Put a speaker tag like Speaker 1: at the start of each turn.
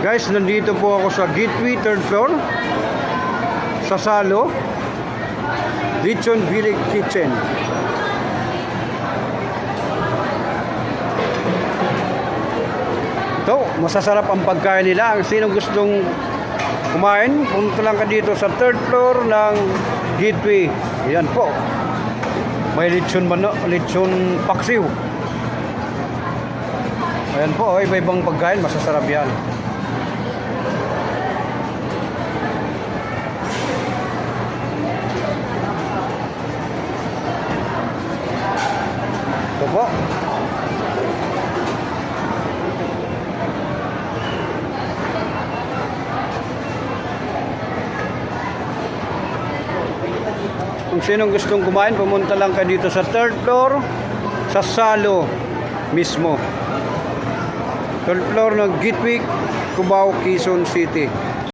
Speaker 1: Guys, nandito po ako sa Gateway 3rd floor sa Salo Lechon Village Kitchen. Ito, masasarap ang pagkain nila. Ang sinong gustong kumain, punta lang ka dito sa 3rd floor ng Gateway. Yan po. May lechon paksiw. Ayan po, iba-ibang pagkain, masasarap yan. Ito po. Kung sinong gustong kumain, pumunta lang kayo dito sa 3rd floor sa Salo mismo. 3rd floor ng Gateway, Cubao, Quezon City.